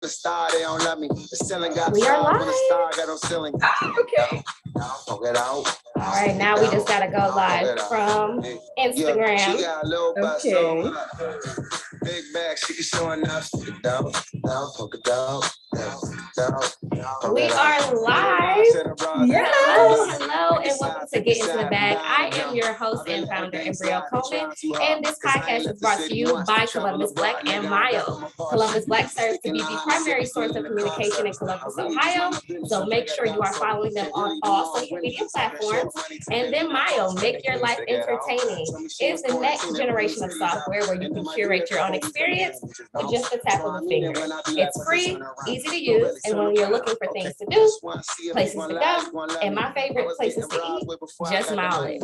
star, they don't love me. The ceiling got we are live. The star got no ceiling. Okay. All right, now we just gotta go live from Instagram. She got a little bust, Okay. big bag, she can show enough. Down, poke it down. We are live. Yeah. Hello, and welcome to Get Into the Bag. I am your host and founder, Embryo Coleman, and this podcast is brought to you by Columbus Black and Mayo. Columbus Black serves to be the primary source of communication in Columbus, Ohio, so make sure you are following them on all social media platforms. And then Mayo, make your life entertaining. It's the next generation of software where you can curate your own experience with just a tap of a finger. It's free, easy to use, and when you're looking for things to do, places to go, and my favorite places to eat, just mile it.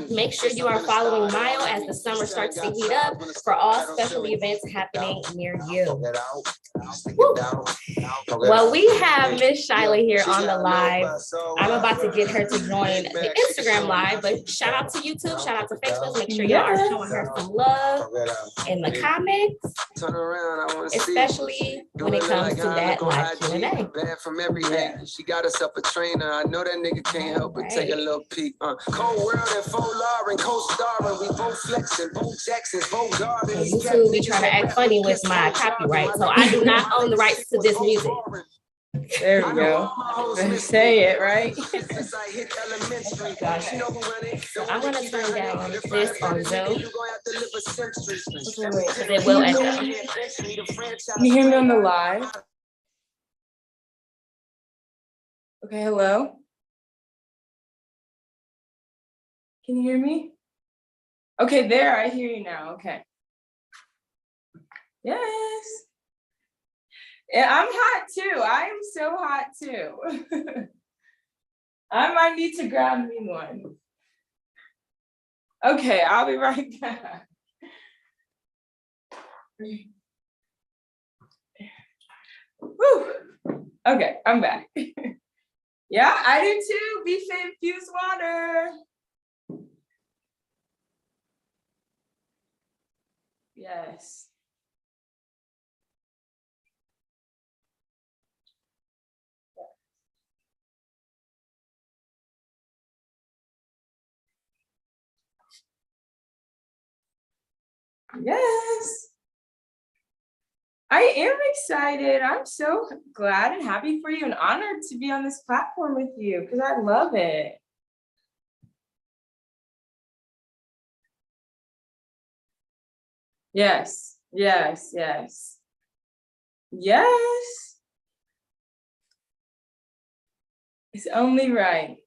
Make sure you are following Mayo as the summer starts to heat up for all special events happening near you. Woo. Well, we have Miss Shyla here on the live. I'm about to get her to join the Instagram live, but shout out to YouTube, shout out to Facebook. Make sure y'all are showing her some love in the comments, especially when it comes to that live Q&A. She got herself a trainer. I know that nigga can't help but take a little peek. Cold world and faux Lauren, co-starring. We both flexing, both Jacksons, both Garden. YouTube be trying to act funny with my copyright, so I do not own the rights to this music. There we go. Say it, right? Oh gosh. So I'm gonna turn down this on Zoom. Because it will echo. Can you hear me on the live? Okay, hello? Can you hear me? Okay, there, I hear you now, okay. Yes. Yeah, I'm hot too. I am so hot too. I might need to grab me one. Okay, I'll be right back. Whew. Okay, I'm back. Yeah, I do too. Be fit, infused water. Yes. Yes. I am excited. I'm so glad and happy for you and honored to be on this platform with you because I love it. Yes, yes, yes. Yes. It's only right.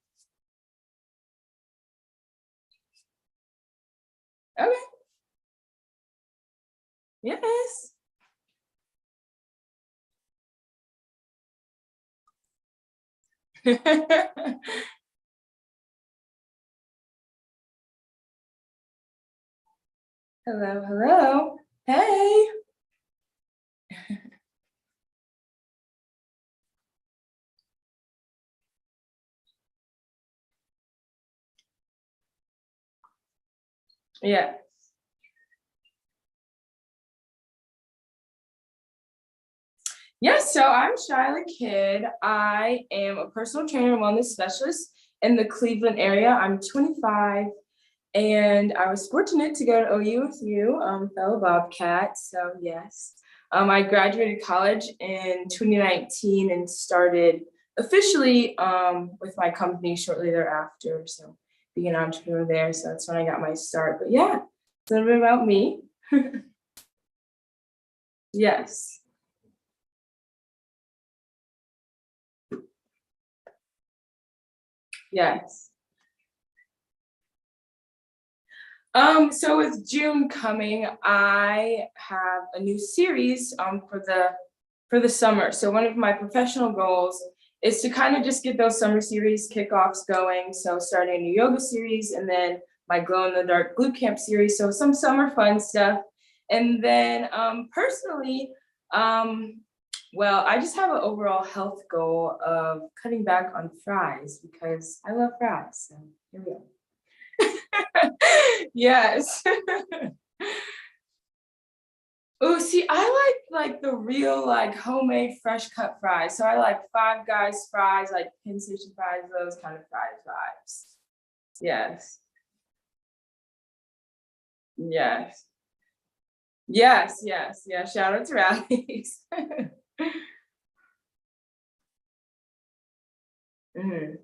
Okay. Yes. Hello, hello. Hey. Yeah. Yes, so I'm Shyla Kidd. I am a personal trainer and wellness specialist in the Cleveland area. I'm 25, and I was fortunate to go to OU with you, fellow Bobcat. So yes, I graduated college in 2019 and started officially with my company shortly thereafter. So being an entrepreneur there, so that's when I got my start. But yeah, a little bit about me. Yes. Yes. So with June coming, I have a new series for the summer. So one of my professional goals is to kind of just get those summer series kickoffs going. So starting a new yoga series and then my glow in the dark glute camp series. So some summer fun stuff. And then personally, well, I just have an overall health goal of cutting back on fries because I love fries. So here we go. Yes. Oh, see, I like the real like homemade fresh cut fries. So I like Five Guys fries, like Penn Station fries, those kind of fries vibes. Yes. Yes. Yes, yes, yeah. Shout out to Rallies. Mhm.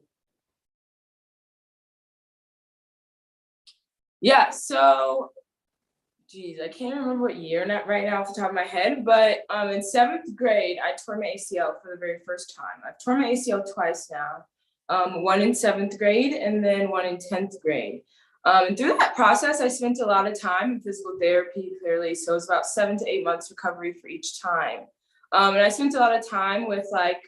Yeah, so geez, I can't remember what year not right now off the top of my head, but in seventh grade, I tore my ACL for the very first time. I've torn my ACL twice now, one in seventh grade and then one in 10th grade. And through that process, I spent a lot of time in physical therapy, clearly. So it was about 7 to 8 months recovery for each time. And I spent a lot of time with like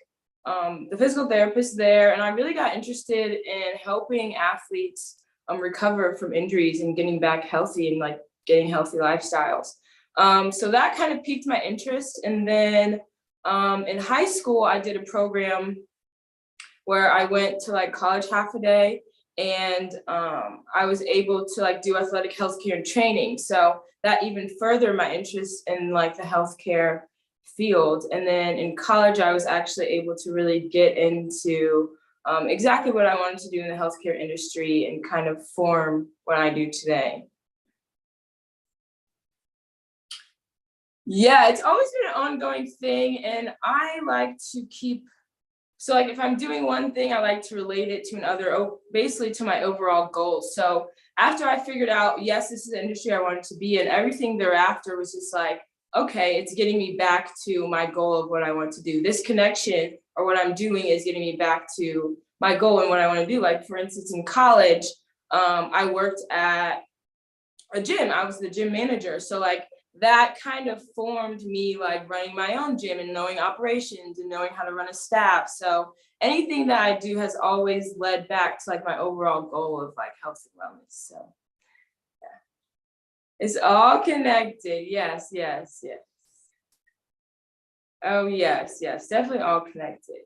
the physical therapist there, and I really got interested in helping athletes recover from injuries and getting back healthy and like getting healthy lifestyles. So that kind of piqued my interest. And then in high school, I did a program where I went to like college half a day, and I was able to like do athletic healthcare and training. So that even furthered my interest in like the healthcare field. And then in college, I was actually able to really get into exactly what I wanted to do in the healthcare industry and kind of form what I do today. Yeah, it's always been an ongoing thing, and I like to keep, so like if I'm doing one thing, I like to relate it to another, basically to my overall goals. So after I figured out, yes, this is the industry I wanted to be in, everything thereafter was just like, okay, it's getting me back to my goal of what I want to do. This connection or what I'm doing is getting me back to my goal and what I want to do. Like for instance, in college, I worked at a gym. I was the gym manager. So like that kind of formed me like running my own gym and knowing operations and knowing how to run a staff. So anything that I do has always led back to like my overall goal of like health and wellness. So yeah, it's all connected. Yes, yes, yes. Oh yes, yes, definitely all connected.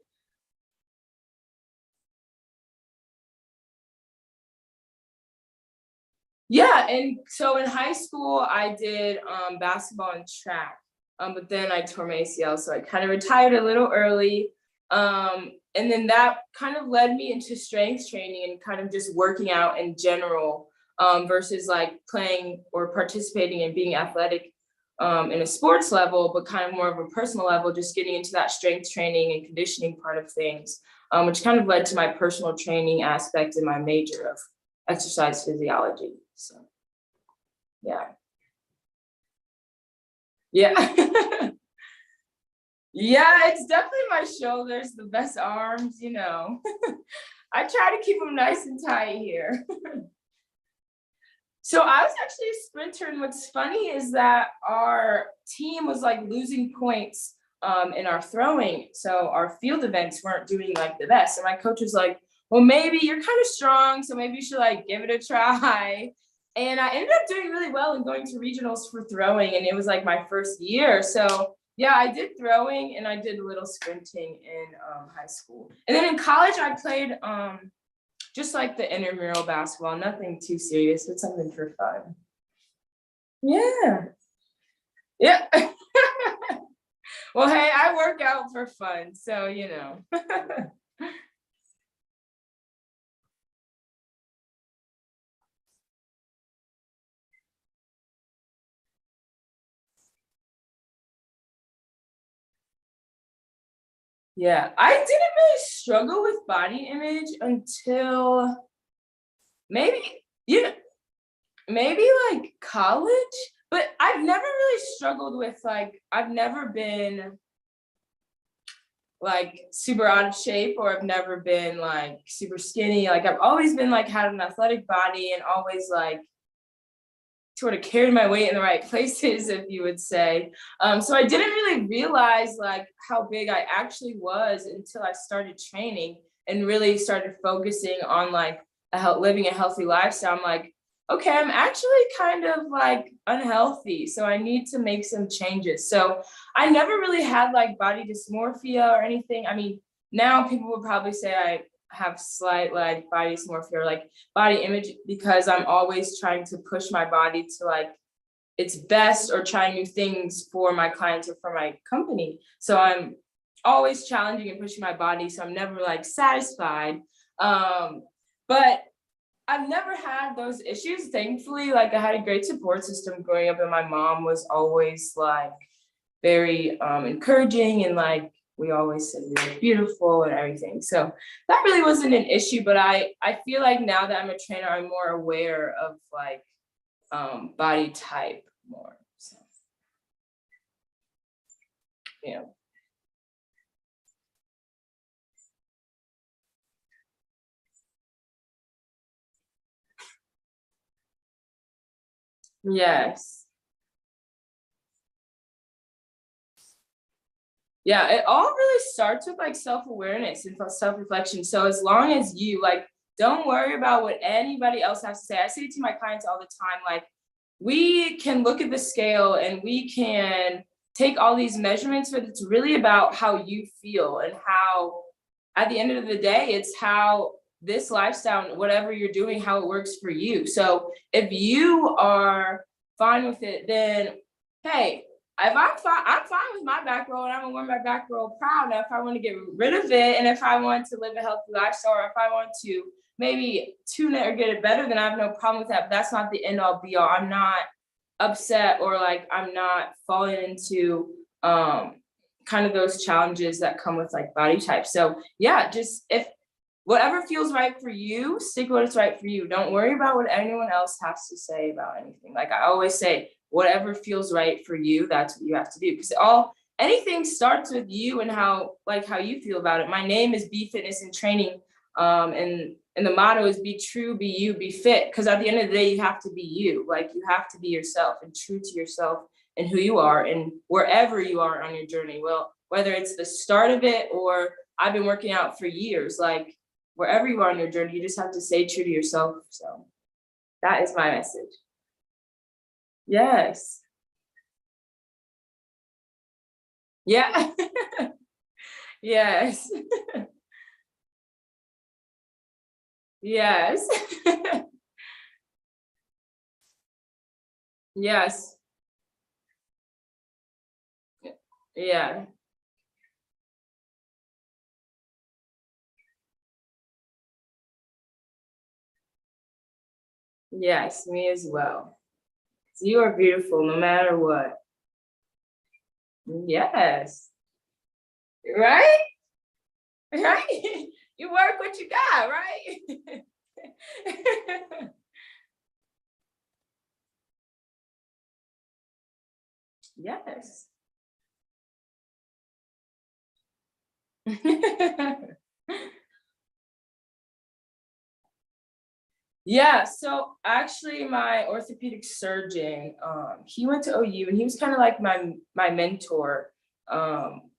Yeah, and so in high school, I did basketball and track, but then I tore my ACL, so I kind of retired a little early. And then that kind of led me into strength training and kind of just working out in general, versus like playing or participating and being athletic in a sports level, but kind of more of a personal level, just getting into that strength training and conditioning part of things, which kind of led to my personal training aspect in my major of exercise physiology. So yeah. Yeah. Yeah, it's definitely my shoulders, the best arms, you know. I try to keep them nice and tight here. So I was actually a sprinter, and what's funny is that our team was like losing points in our throwing. So our field events weren't doing like the best. And my coach was like, well, maybe you're kind of strong, so maybe you should like give it a try. And I ended up doing really well and going to regionals for throwing, and it was like my first year. So yeah, I did throwing and I did a little sprinting in high school. And then in college, I played just like the intramural basketball, nothing too serious, but something for fun. Yeah. Yeah. Well, hey, I work out for fun, so you know. Yeah, I didn't really struggle with body image until maybe, you know, maybe like college, but I've never really struggled with like, I've never been like super out of shape, or I've never been like super skinny. Like I've always been like had an athletic body and always like sort of carried my weight in the right places, if you would say. So I didn't really realize like how big I actually was until I started training and really started focusing on like living a healthy lifestyle. I'm like, okay, I'm actually kind of like unhealthy, so I need to make some changes. So I never really had like body dysmorphia or anything. I mean, now people would probably say I have slight like body dysmorphia or like body image, because I'm always trying to push my body to like its best or trying new things for my clients or for my company. So I'm always challenging and pushing my body. So I'm never like satisfied. But I've never had those issues. Thankfully, like I had a great support system growing up, and my mom was always like very encouraging, and like we always said we were beautiful and everything. So that really wasn't an issue. But I feel like now that I'm a trainer, I'm more aware of like body type more. So yeah. Yes. Yeah, it all really starts with like self-awareness and self-reflection. So as long as you like, don't worry about what anybody else has to say. I say it to my clients all the time, like we can look at the scale and we can take all these measurements, but it's really about how you feel and how, at the end of the day, it's how this lifestyle, whatever you're doing, how it works for you. So if you are fine with it, then hey, if I'm fine with my back roll, and I'm gonna wear my back roll proud. Now, if I want to get rid of it, and if I want to live a healthy lifestyle, or if I want to maybe tune it or get it better, then I have no problem with that. But that's not the end all be all. I'm not upset, or like I'm not falling into kind of those challenges that come with like body type. So yeah, just if whatever feels right for you, stick with what's right for you. Don't worry about what anyone else has to say about anything. Like I always say, whatever feels right for you, that's what you have to do. Because anything starts with you and how you feel about it. My name is Be Fitness and Training. And the motto is be true, be you, be fit. Because at the end of the day, you have to be you. Like you have to be yourself and true to yourself and who you are and wherever you are on your journey. Well, whether it's the start of it or I've been working out for years, like wherever you are on your journey, you just have to stay true to yourself. So that is my message. Yes. Yeah. Yes. Yes. Yes. Yeah. Yes, me as well. You are beautiful no matter what. Yes. Right? Right? You work what you got, right? Yes. Yeah, so actually my orthopedic surgeon, he went to OU and he was kind of like my mentor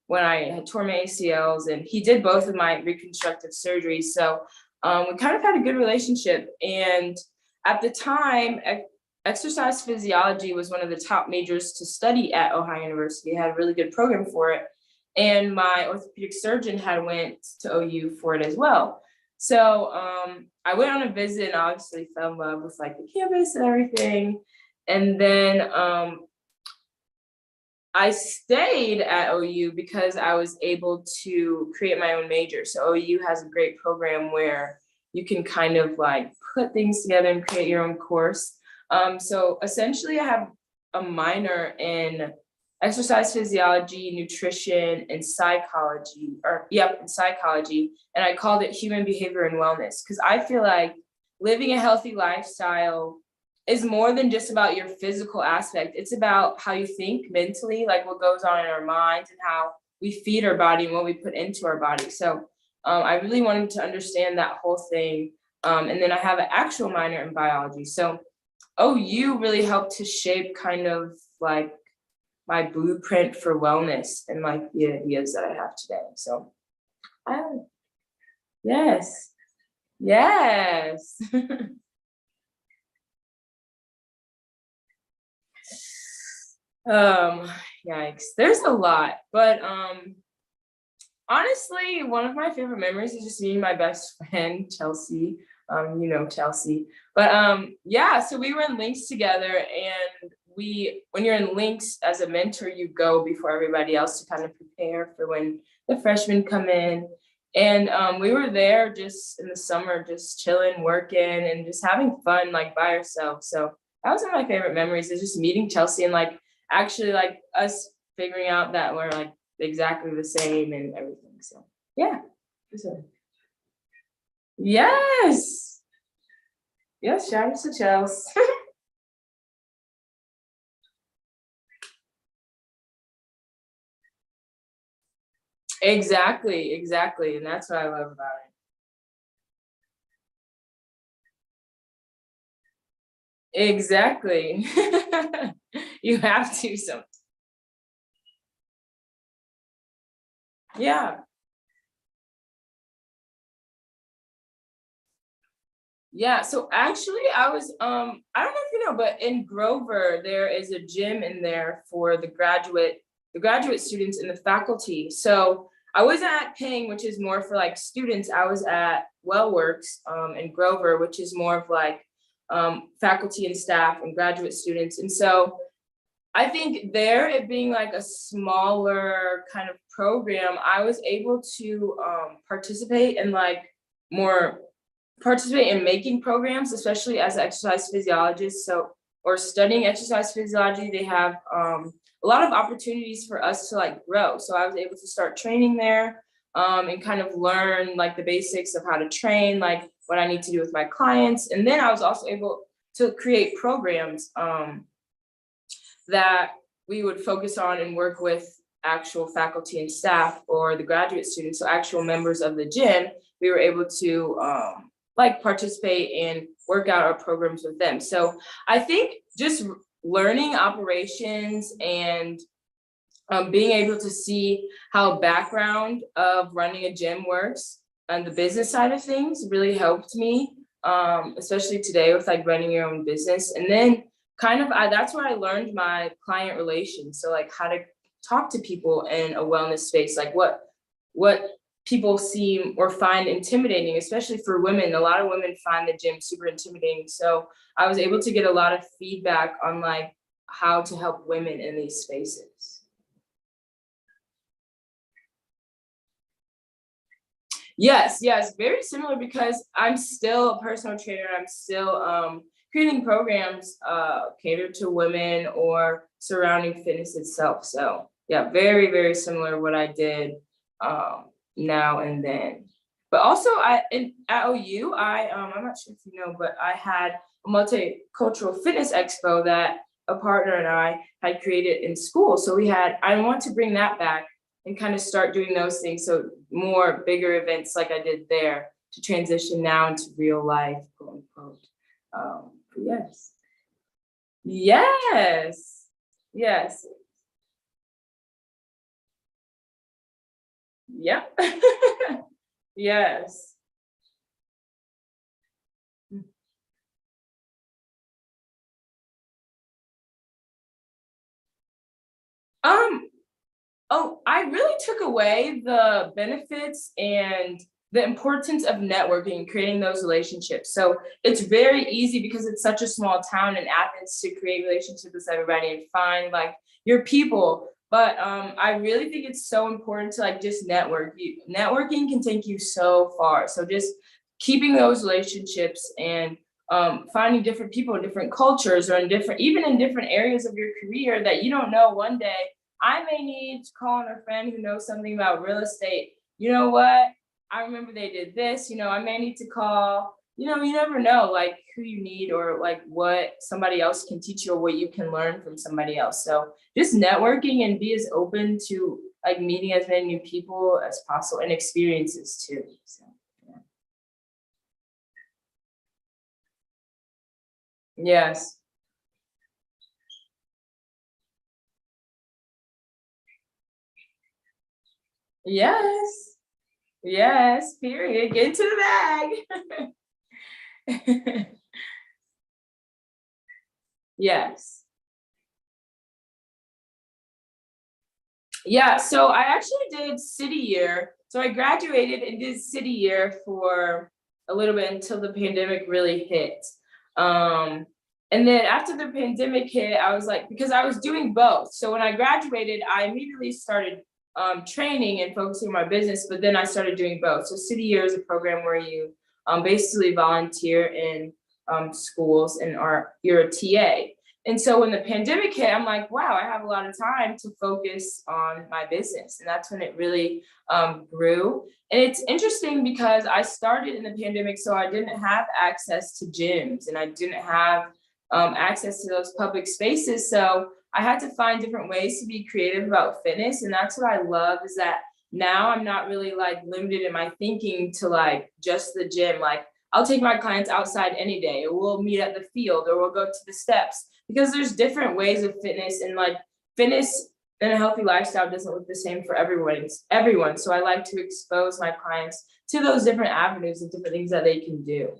when I had tore my ACLs, and he did both of my reconstructive surgeries. So we kind of had a good relationship. And at the time, exercise physiology was one of the top majors to study at Ohio University. It had a really good program for it. And my orthopedic surgeon had went to OU for it as well. So I went on a visit and obviously fell in love with like the campus and everything. And then I stayed at OU because I was able to create my own major. So OU has a great program where you can kind of like put things together and create your own course. So essentially I have a minor in exercise physiology, nutrition, and psychology, and psychology. And I called it human behavior and wellness because I feel like living a healthy lifestyle is more than just about your physical aspect. It's about how you think mentally, like what goes on in our minds and how we feed our body and what we put into our body. So I really wanted to understand that whole thing. And then I have an actual minor in biology. So OU really helped to shape kind of like my blueprint for wellness and like the ideas that I have today. So yes, yes. Yikes, there's a lot, but honestly, one of my favorite memories is just meeting my best friend, Chelsea. Chelsea. But yeah, so we were in links together and when you're in links as a mentor, you go before everybody else to kind of prepare for when the freshmen come in. And we were there just in the summer, just chilling, working, and just having fun, like by ourselves. So that was one of my favorite memories, is just meeting Chelsea and like actually like us figuring out that we're like exactly the same and everything. So yeah. Yes. Yes, shout out to Chelsea. Exactly, exactly. And that's what I love about it. Exactly. You have to, so yeah. Yeah, so actually I was I don't know if you know, but in Grover there is a gym in there for the graduate students and the faculty. So I wasn't at Ping, which is more for like students. I was at WellWorks in Grover, which is more of like faculty and staff and graduate students. And so I think there, it being like a smaller kind of program, I was able to participate in like more participate in making programs, especially as an exercise physiologist. So, or studying exercise physiology, they have a lot of opportunities for us to like grow. So I was able to start training there and kind of learn like the basics of how to train, like what I need to do with my clients. And then I was also able to create programs that we would focus on and work with actual faculty and staff or the graduate students, so actual members of the gym. We were able to like participate and work out our programs with them. So I think just learning operations and being able to see how background of running a gym works and the business side of things really helped me, especially today with like running your own business. And then kind of that's where I learned my client relations. So like how to talk to people in a wellness space, like what people seem or find intimidating, especially for women. A lot of women find the gym super intimidating. So I was able to get a lot of feedback on like how to help women in these spaces. Yes, yes, very similar because I'm still a personal trainer. I'm still creating programs catered to women or surrounding fitness itself. So yeah, very, very similar what I did now and then. But also at OU, I'm not sure if you know, but I had a multicultural fitness expo that a partner and I had created in school. So I want to bring that back and kind of start doing those things. So more bigger events like I did there to transition now into real life, quote unquote. Yes. Yes. Yes. Yep. Yes. Um, Oh, I really took away the benefits and the importance of networking and creating those relationships. So it's very easy because it's such a small town in Athens to create relationships with everybody and find like your people. But I really think it's so important to like just network. Networking can take you so far. So just keeping those relationships and finding different people in different cultures or even in different areas of your career that you don't know one day. I may need to call on a friend who knows something about real estate. You know what? I remember they did this. I may need to call. You never know like who you need or like what somebody else can teach you or what you can learn from somebody else. So just networking and be as open to like meeting as many new people as possible and experiences too. So, yeah. Yes. Yes. Yes. Period. Get into the bag. Yes. Yeah, so I actually did city year. So I graduated and did city year for a little bit until the pandemic really hit. Um, And then after the pandemic hit, I was like, because I was doing both. So when I graduated, I immediately started training and focusing on my business, but then I started doing both. So City Year is a program where you basically volunteer in schools and you're a TA. And so when the pandemic hit, I'm like, wow, I have a lot of time to focus on my business. And that's when it really grew. And it's interesting because I started in the pandemic, so I didn't have access to gyms and I didn't have access to those public spaces. So I had to find different ways to be creative about fitness. And that's what I love, is that now I'm not really like limited in my thinking to like just the gym. Like I'll take my clients outside any day, or we'll meet at the field, or we'll go to the steps, because there's different ways of fitness, and like fitness and a healthy lifestyle doesn't look the same for everyone. So I like to expose my clients to those different avenues and different things that they can do.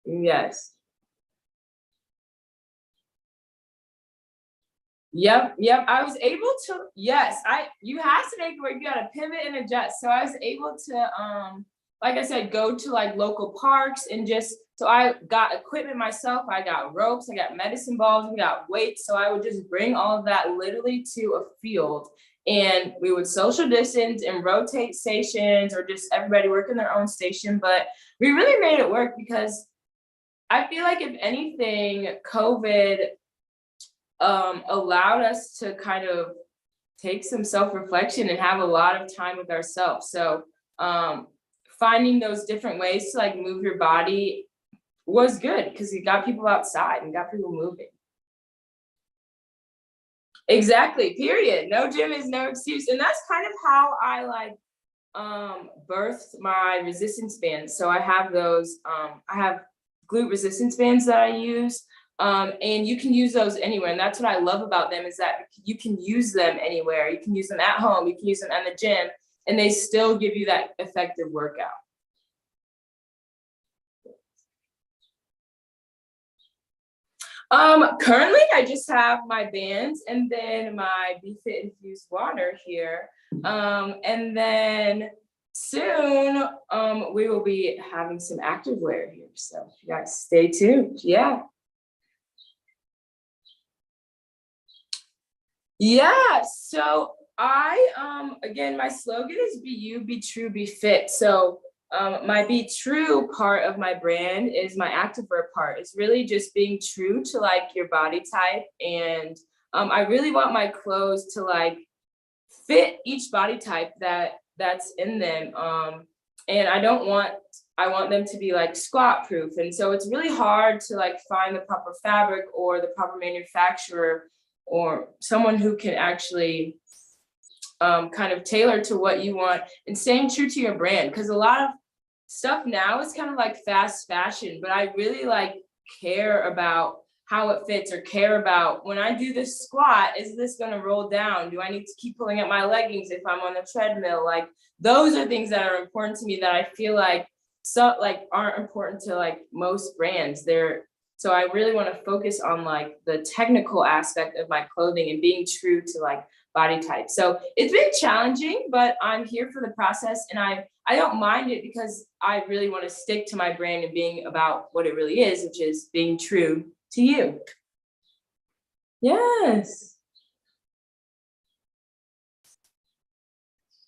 Yes. Yep. I was able to, yes, you have to make it work. You gotta pivot and adjust. So I was able to, like I said, go to like local parks and so I got equipment myself. I got ropes, I got medicine balls, we got weights. So I would just bring all of that literally to a field, and we would social distance and rotate stations, or just everybody work in their own station. But we really made it work, because I feel like if anything, COVID allowed us to kind of take some self-reflection and have a lot of time with ourselves. So finding those different ways to like move your body was good, because you got people outside and got people moving. Exactly, period. No gym is no excuse. And that's kind of how I like birthed my resistance bands. So I have those, I have glute resistance bands that I use. And you can use those anywhere. And that's what I love about them, is that you can use them anywhere. You can use them at home, you can use them in the gym, and they still give you that effective workout. Currently I just have my bands and then my BeFit infused water here. And then soon we will be having some activewear here. So you guys stay tuned. Yeah. Yeah, so again, my slogan is be you, be true, be fit. So my be true part of my brand is my activewear part. It's really just being true to like your body type. And I really want my clothes to like fit each body type that's in them. And I want them to be like squat proof. And so it's really hard to like find the proper fabric or the proper manufacturer or someone who can actually kind of tailor to what you want and staying true to your brand. Because a lot of stuff now is kind of like fast fashion, but I really like care about how it fits, or care about when I do this squat, is this going to roll down? Do I need to keep pulling up my leggings if I'm on the treadmill? Like those are things that are important to me that I feel like aren't important to like most brands. So I really want to focus on like the technical aspect of my clothing and being true to like body type. So it's been challenging, but I'm here for the process, and I don't mind it, because I really want to stick to my brand and being about what it really is, which is being true to you. Yes.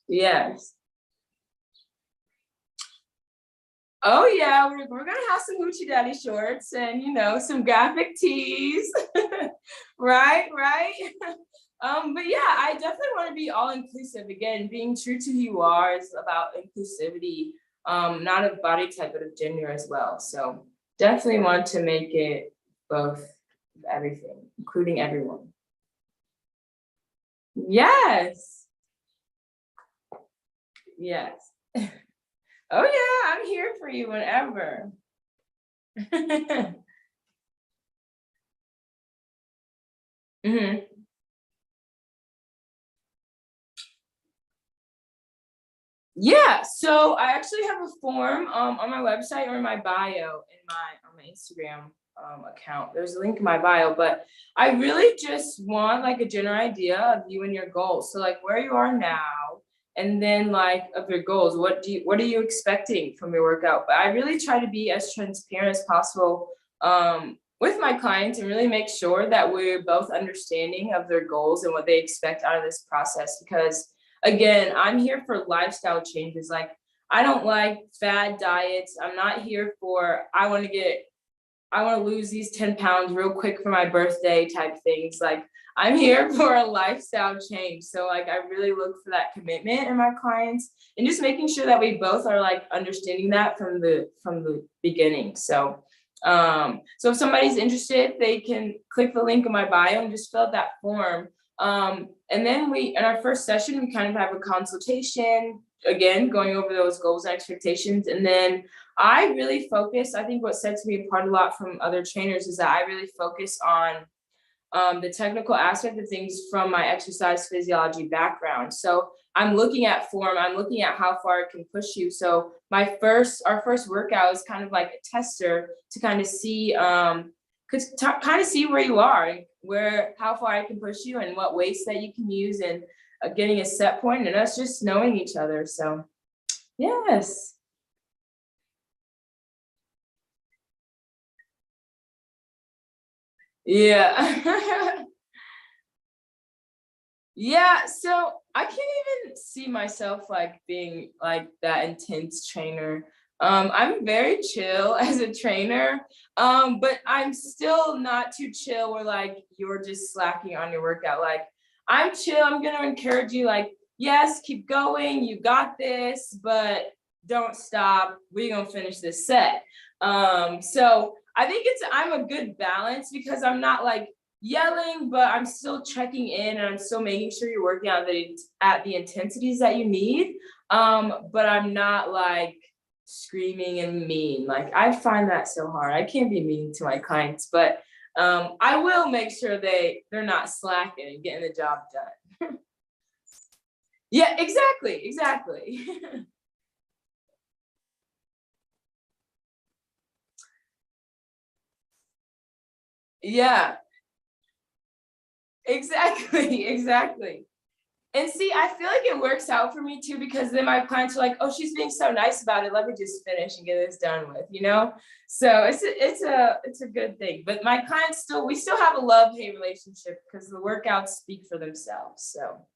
Yes. Oh yeah, we're gonna have some hoochie daddy shorts and some graphic tees. Right. But yeah, I definitely want to be all inclusive. Again, being true to who you are is about inclusivity, not of body type, but of gender as well. So definitely want to make it both, everything, including everyone. Yes. Yes. Oh yeah, I'm here for you whenever. hmm Yeah, so I actually have a form on my website or in my bio on my Instagram account. There's a link in my bio, but I really just want like a general idea of you and your goals. So like where you are now and then like of your goals. What are you expecting from your workout? But I really try to be as transparent as possible with my clients and really make sure that we're both understanding of their goals and what they expect out of this process. Because again, I'm here for lifestyle changes. Like, I don't like fad diets. I'm not here for, I want to lose these 10 pounds real quick for my birthday type things. Like, I'm here for a lifestyle change. So like, I really look for that commitment in my clients and just making sure that we both are like understanding that from the beginning. So so if somebody's interested, they can click the link in my bio and just fill out that form. And then in our first session, we kind of have a consultation, again, going over those goals and expectations. And then I really focus, I think what sets me apart a lot from other trainers is that I really focus on the technical aspect of things from my exercise physiology background. So I'm looking at form, I'm looking at how far it can push you. So our first workout is kind of like a tester to kind of see, kind of see where you are and how far I can push you and what weights that you can use, and getting a set point and us just knowing each other. So yes. Yeah. Yeah, so I can't even see myself like being like that intense trainer. I'm very chill as a trainer, but I'm still not too chill where like you're just slacking on your workout. Like, I'm chill, I'm gonna encourage you, like, yes, keep going, you got this, but don't stop. We're gonna finish this set. So I think I'm a good balance because I'm not like yelling, but I'm still checking in and I'm still making sure you're working out at the intensities that you need. But I'm not like screaming and mean. Like, I find that so hard. I can't be mean to my clients, but I will make sure they're not slacking and getting the job done. Yeah, exactly. Yeah, exactly. And see, I feel like it works out for me too, because then my clients are like, oh, she's being so nice about it. Let me just finish and get this done with, you know? So it's a good thing. But my clients we still have a love-hate relationship because the workouts speak for themselves. So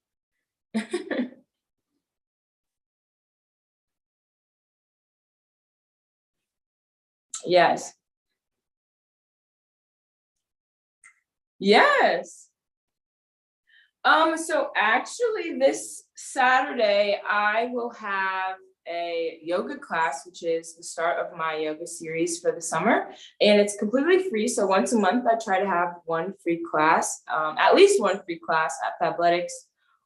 yes. Yes. So actually this Saturday, I will have a yoga class, which is the start of my yoga series for the summer. And it's completely free. So once a month, I try to have one free class, at least one free class at Fabletics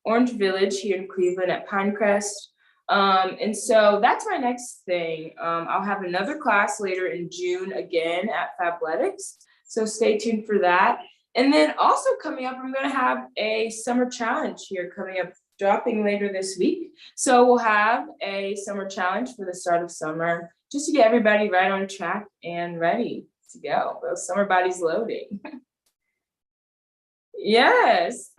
Orange Village here in Cleveland at Pinecrest. And so that's my next thing. I'll have another class later in June again at Fabletics. So stay tuned for that. And then also coming up, I'm going to have a summer challenge here coming up, dropping later this week. So we'll have a summer challenge for the start of summer, just to get everybody right on track and ready to go. Those summer bodies loading. Yes.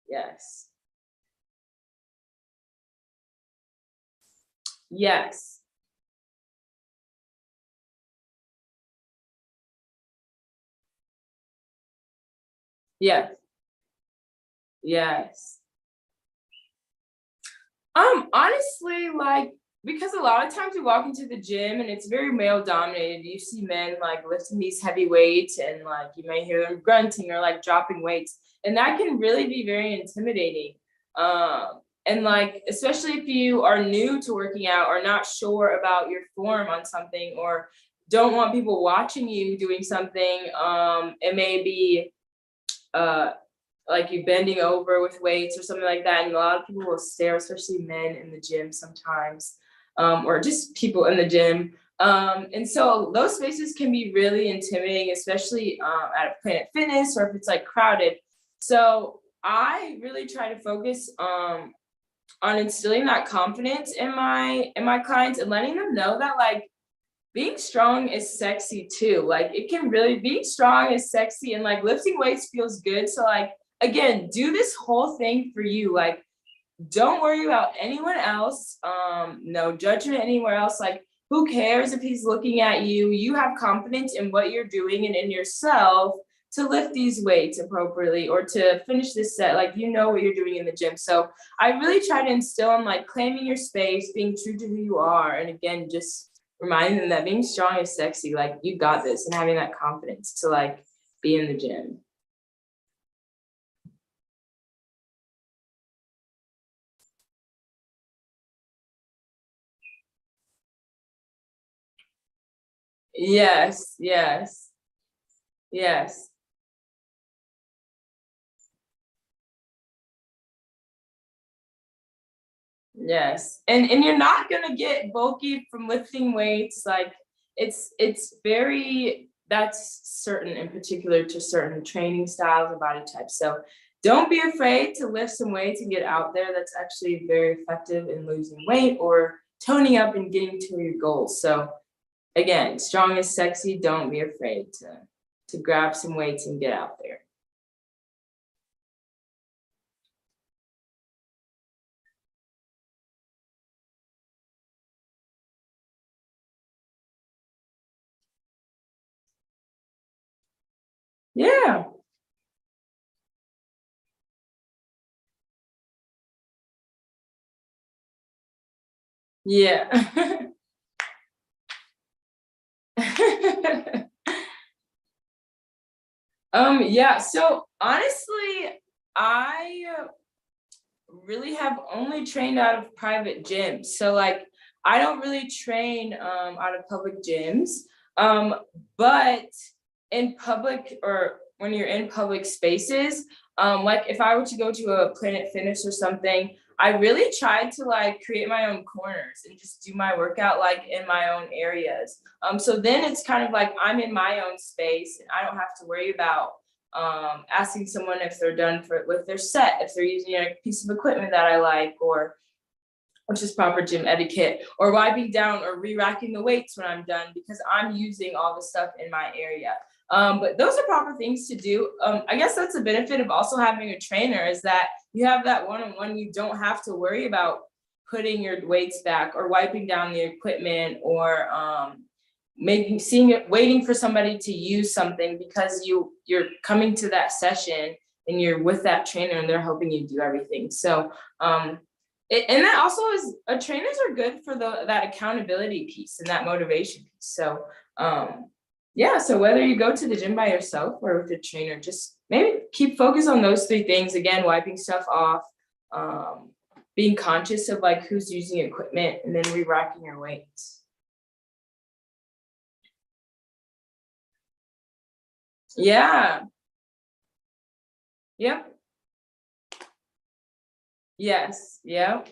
Yes. Yes. Yes. Yes. Honestly, like, because a lot of times you walk into the gym and it's very male dominated. You see men like lifting these heavy weights and like you may hear them grunting or like dropping weights. And that can really be very intimidating. And like, especially if you are new to working out or not sure about your form on something or don't want people watching you doing something, it may be like you bending over with weights or something like that. And a lot of people will stare, especially men in the gym sometimes, or just people in the gym. And so those spaces can be really intimidating, especially at a Planet Fitness or if it's like crowded. So I really try to focus on instilling that confidence in my clients and letting them know that like being strong is sexy too. Like, it can really, being strong is sexy and like lifting weights feels good. So like, again, do this whole thing for you. Like, don't worry about anyone else. No judgment anywhere else. Like, who cares if he's looking at you? You have confidence in what you're doing and in yourself to lift these weights appropriately or to finish this set. Like, you know what you're doing in the gym. So I really try to instill on like claiming your space, being true to who you are. And again, just reminding them that being strong is sexy. Like, you got this, and having that confidence to like be in the gym. Yes, yes, yes. Yes. And you're not gonna get bulky from lifting weights. Like, it's very, that's certain in particular to certain training styles and body types. So don't be afraid to lift some weights and get out there. That's actually very effective in losing weight or toning up and getting to your goals. So again, strong is sexy. Don't be afraid to grab some weights and get out there. Yeah. Yeah. Yeah, so honestly, I really have only trained out of private gyms. So like, I don't really train out of public gyms. Um, but in public, or when you're in public spaces, like if I were to go to a Planet Fitness or something, I really tried to like create my own corners and just do my workout like in my own areas. So then it's kind of like I'm in my own space and I don't have to worry about asking someone if they're done with their set, if they're using a piece of equipment that I like, or which is proper gym etiquette, or wiping down or re-racking the weights when I'm done because I'm using all the stuff in my area. But those are proper things to do. I guess that's the benefit of also having a trainer, is that you have that one-on-one. You don't have to worry about putting your weights back or wiping down the equipment or waiting for somebody to use something, because you're coming to that session and you're with that trainer and they're helping you do everything. So and that also is, trainers are good for that accountability piece and that motivation piece. So yeah, so whether you go to the gym by yourself or with a trainer, just maybe keep focus on those three things. Again, wiping stuff off, being conscious of like who's using equipment, and then re-racking your weights. Yeah. Yep. Yes. Yep.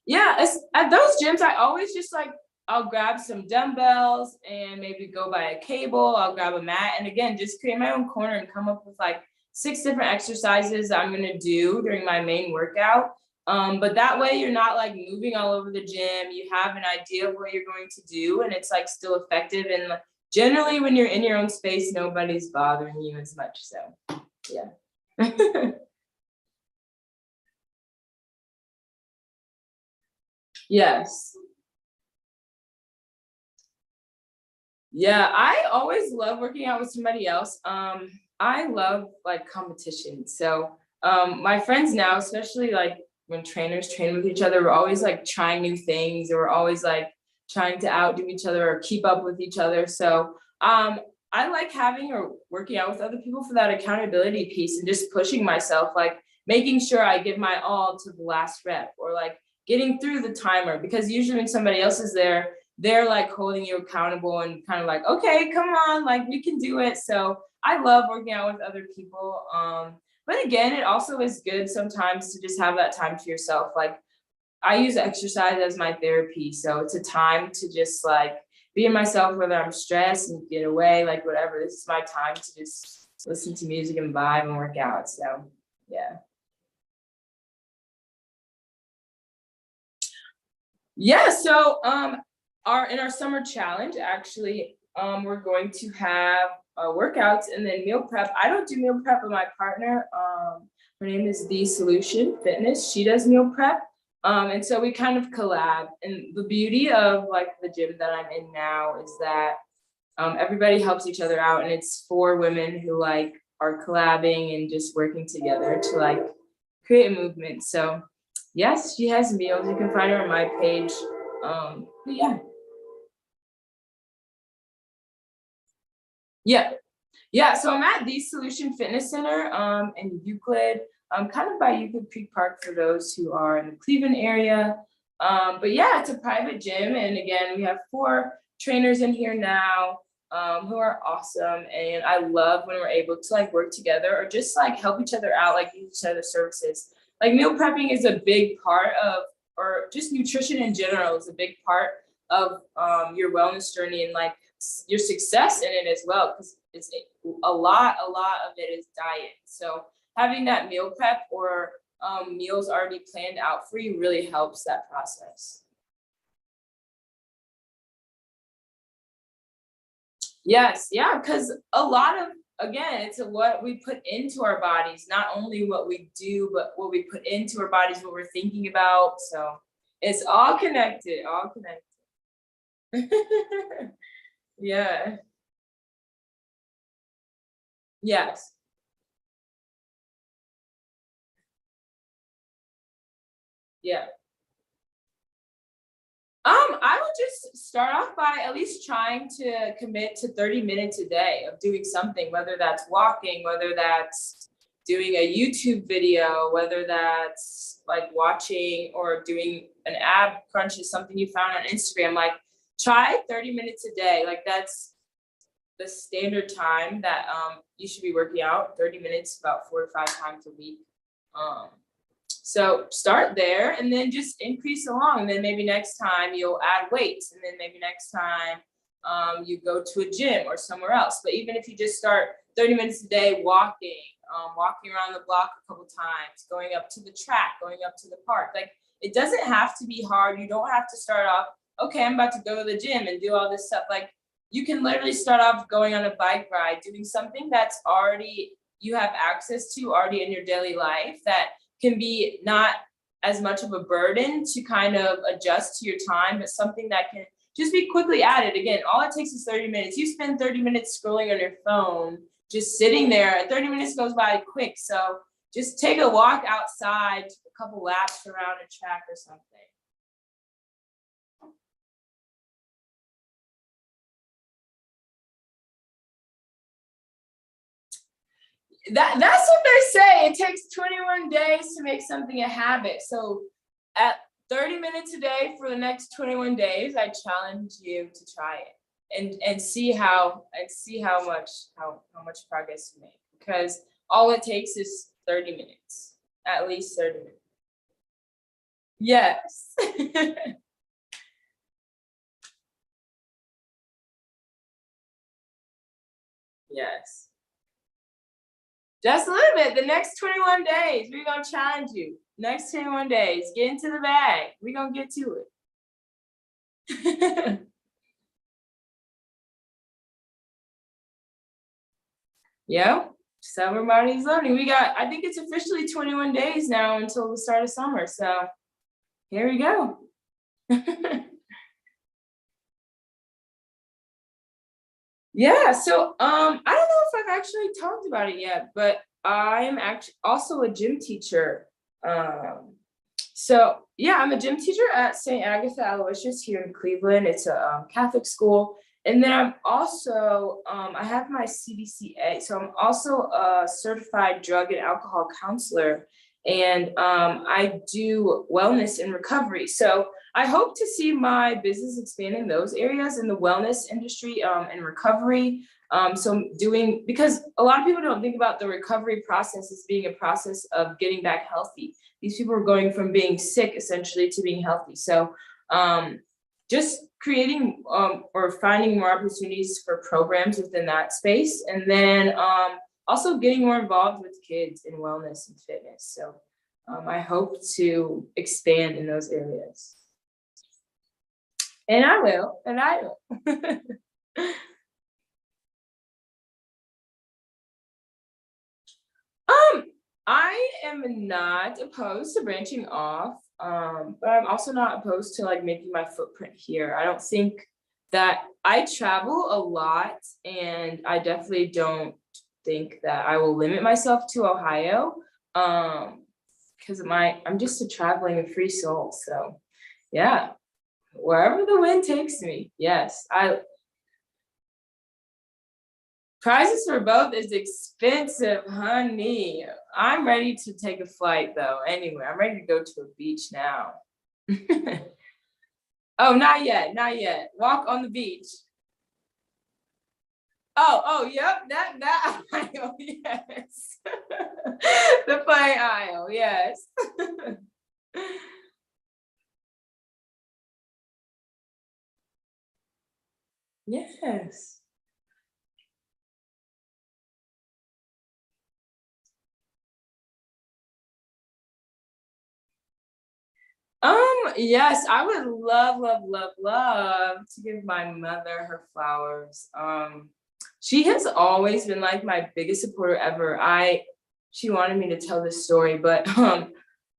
Yeah. At those gyms, I always just like, I'll grab some dumbbells and maybe go by a cable. I'll grab a mat, and again, just create my own corner and come up with like 6 different exercises I'm gonna do during my main workout. But that way you're not like moving all over the gym. You have an idea of what you're going to do, and it's like still effective. And like, generally, when you're in your own space, nobody's bothering you as much. So, yeah. Yes. Yeah, I always love working out with somebody else. I love like competition. So my friends now, especially like when trainers train with each other, we're always like trying new things, or we're always like trying to outdo each other or keep up with each other. So I like having or working out with other people for that accountability piece and just pushing myself, like making sure I give my all to the last rep, or like getting through the timer, because usually when somebody else is there, they're like holding you accountable and kind of like, okay, come on, like we can do it. So I love working out with other people. But again, it also is good sometimes to just have that time to yourself. Like, I use exercise as my therapy. So it's a time to just like be in myself, whether I'm stressed and get away, like whatever. This is my time to just listen to music and vibe and work out. So yeah. Yeah, so in our summer challenge, actually, we're going to have workouts, and then meal prep. I don't do meal prep with my partner. Her name is The Solution Fitness. She does meal prep. And so we kind of collab. And the beauty of like the gym that I'm in now is that everybody helps each other out, and it's for women who like are collabing and just working together to like create a movement. So yes, she has meals. You can find her on my page. But yeah. Yeah, so I'm at the Solution Fitness Center in Euclid, kind of by Euclid Creek Park for those who are in the Cleveland area. But yeah, it's a private gym, and again, we have 4 trainers in here now who are awesome, and I love when we're able to like work together or just like help each other out, like use each other's services. Like meal prepping is a big part of, or just nutrition in general is a big part of your wellness journey and like your success in it as well, because it's a lot of it is diet. So having that meal prep or meals already planned out for you really helps that process. Yes, yeah, because a lot of, again, it's what we put into our bodies, not only what we do, but what we put into our bodies, what we're thinking about. So it's all connected, all connected. Yeah. Yes. Yeah. I would just start off by at least trying to commit to 30 minutes a day of doing something, whether that's walking, whether that's doing a YouTube video, whether that's like watching or doing an ab crunch is something you found on Instagram. Like try 30 minutes a day. Like that's the standard time that you should be working out, 30 minutes about 4 to 5 times a week. So start there and then just increase along. And then maybe next time you'll add weights, and then maybe next time you go to a gym or somewhere else. But even if you just start 30 minutes a day walking, walking around the block a couple times, going up to the track, going up to the park, like it doesn't have to be hard. You don't have to start off, okay, I'm about to go to the gym and do all this stuff. Like you can literally start off going on a bike ride, doing something that's already you have access to already in your daily life that can be not as much of a burden to kind of adjust to your time, but something that can just be quickly added. Again, all it takes is 30 minutes. You spend 30 minutes scrolling on your phone, just sitting there, and 30 minutes goes by quick. So just take a walk outside, a couple laps around a track or something. That's what they say. It takes 21 days to make something a habit. So at 30 minutes a day for the next 21 days, I challenge you to try it and see how much progress you make, because all it takes is 30 minutes, at least 30 minutes. Yes. Yes. Just a little bit. The next 21 days, we're gonna challenge you. Next 21 days, get into the bag. We're gonna get to it. Yeah, summer body's loading. I think it's officially 21 days now until the start of summer. So here we go. Yeah, so I don't know if I've actually talked about it yet, but I am actually also a gym teacher. So yeah, I'm a gym teacher at St. Agatha Aloysius here in Cleveland. It's a Catholic school. And then I'm also, I have my CDCA. So I'm also a certified drug and alcohol counselor. And I do wellness and recovery. So I hope to see my business expand in those areas in the wellness industry and recovery. So doing, because a lot of people don't think about the recovery process as being a process of getting back healthy. These people are going from being sick essentially to being healthy. So just creating or finding more opportunities for programs within that space. And then also getting more involved with kids in wellness and fitness. So I hope to expand in those areas. And I will. I am not opposed to branching off, but I'm also not opposed to like making my footprint here. I don't think that I travel a lot, and I definitely don't think that I will limit myself to Ohio. Because I'm just a traveling and free soul. So yeah, wherever the wind takes me. Yes, prices for both is expensive, honey. I'm ready to take a flight though. Anyway, I'm ready to go to a beach now. Oh, not yet, not yet. Walk on the beach. Oh, yep, that aisle, yes. The play aisle, yes. Yes. Yes, I would love, love, love, love to give my mother her flowers. She has always been like my biggest supporter ever. She wanted me to tell this story, but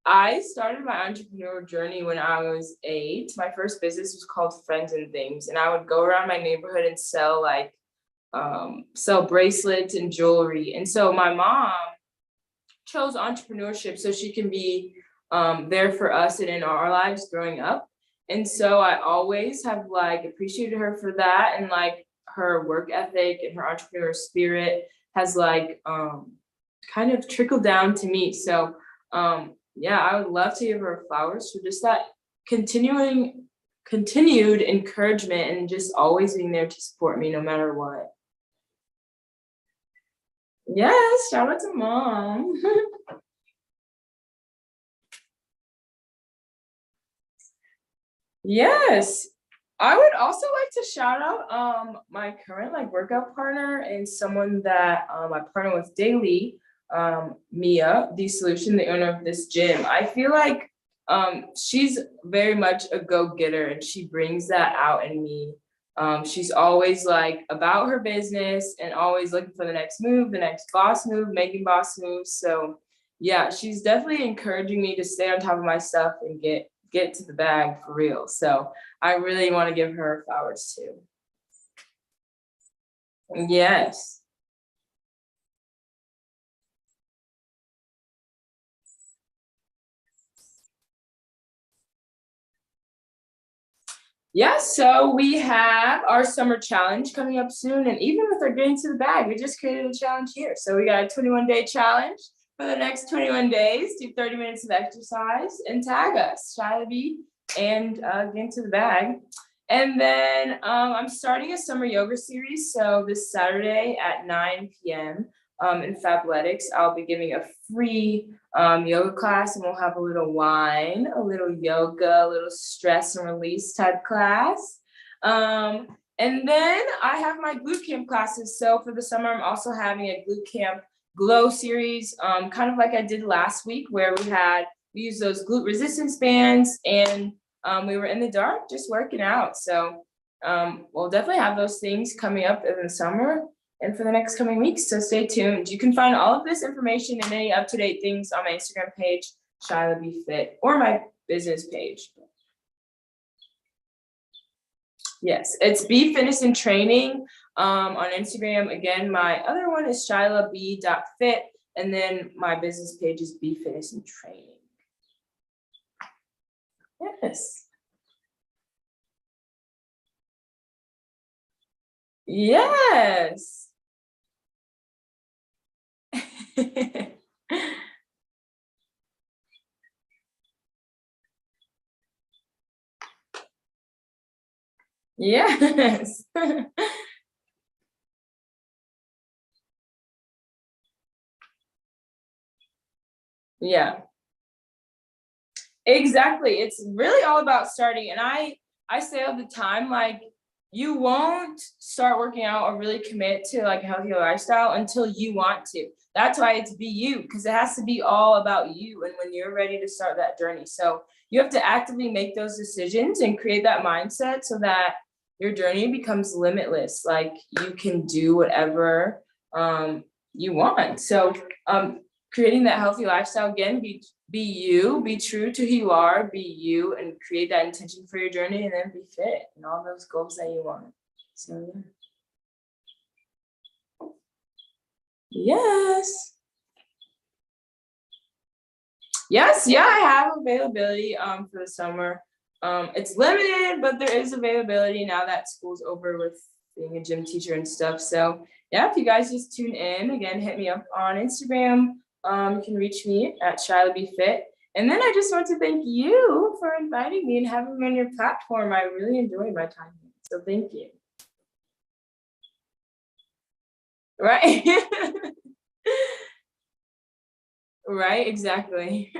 I started my entrepreneurial journey when I was 8. My first business was called Friends and Things, and I would go around my neighborhood and sell bracelets and jewelry. And so my mom chose entrepreneurship so she can be there for us and in our lives growing up. And so I always have like appreciated her for that, and like her work ethic and her entrepreneur spirit has like kind of trickled down to me. So yeah, I would love to give her flowers for just that continued encouragement and just always being there to support me no matter what. Yes, shout out to mom. Yes. I would also like to shout out my current like workout partner and someone that I partner with daily, Mia, the solution, the owner of this gym. I feel like she's very much a go-getter, and she brings that out in me. She's always like about her business and always looking for the next move, the next boss move, making boss moves. So yeah, she's definitely encouraging me to stay on top of my stuff and get to the bag for real. So I really want to give her flowers too. Yes. Yes, so we have our summer challenge coming up soon. And even with our getting to the bag, we just created a challenge here. So we got a 21-day challenge for the next 21 days. Do 30 minutes of exercise and tag us, Shilaby, and get into the bag. And then I'm starting a summer yoga series. So this Saturday at 9 p.m. In Fabletics, I'll be giving a free yoga class, and we'll have a little wine, a little yoga, a little stress and release type class. And then I have my glute camp classes. So for the summer, I'm also having a glute camp glow series, kind of like I did last week, where we used those glute resistance bands, and we were in the dark just working out. So we'll definitely have those things coming up in the summer and for the next coming weeks. So stay tuned. You can find all of this information and any up-to-date things on my Instagram page, Shyla Be Fit, or my business page. Yes, it's Be Fitness and Training on Instagram. Again, my other one is ShylaB.fit, and then my business page is Be Fitness and Training. Yes. Yes. Yes. Yeah. Exactly. It's really all about starting. And I say all the time, like, you won't start working out or really commit to like a healthier lifestyle until you want to. That's why it's be you, because it has to be all about you and when you're ready to start that journey. So you have to actively make those decisions and create that mindset so that your journey becomes limitless. Like, you can do whatever you want. So creating that healthy lifestyle. Again, be you, be true to who you are, be you, and create that intention for your journey, and then be fit and all those goals that you want. So yeah. Yes, yeah, I have availability for the summer. It's limited, but there is availability now that school's over with being a gym teacher and stuff. So yeah, if you guys just tune in, again, hit me up on Instagram. You can reach me at ShylaBeFit. And then I just want to thank you for inviting me and having me on your platform. I really enjoyed my time here. So thank you. Right. Right, exactly.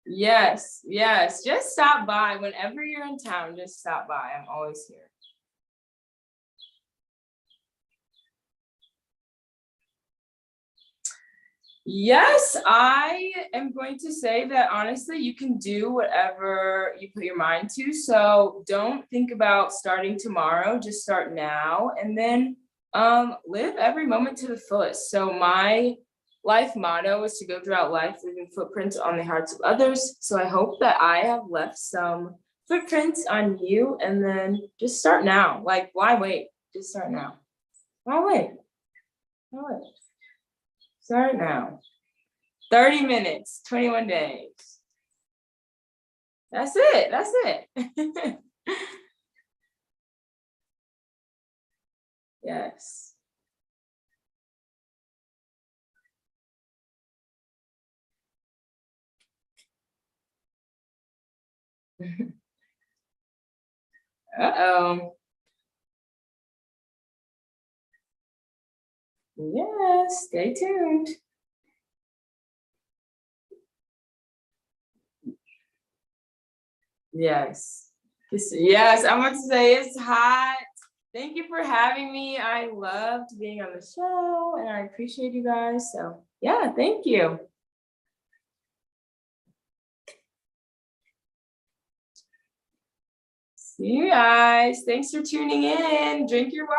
Yes, yes. Just stop by whenever you're in town. Just stop by. I'm always here. Yes, I am going to say that honestly, you can do whatever you put your mind to. So don't think about starting tomorrow, just start now, and then live every moment to the fullest. So my life motto is to go throughout life leaving footprints on the hearts of others. So I hope that I have left some footprints on you, and then just start now. Like, why wait? Just start now. Why wait? Why wait? Start now. 30 minutes, 21 days. That's it. That's it. Yes. Uh-oh. Yes, stay tuned. Yes. Yes, I'm about to say it's hot. Thank you for having me. I loved being on the show and I appreciate you guys. So yeah, thank you. See you guys. Thanks for tuning in. Drink your water.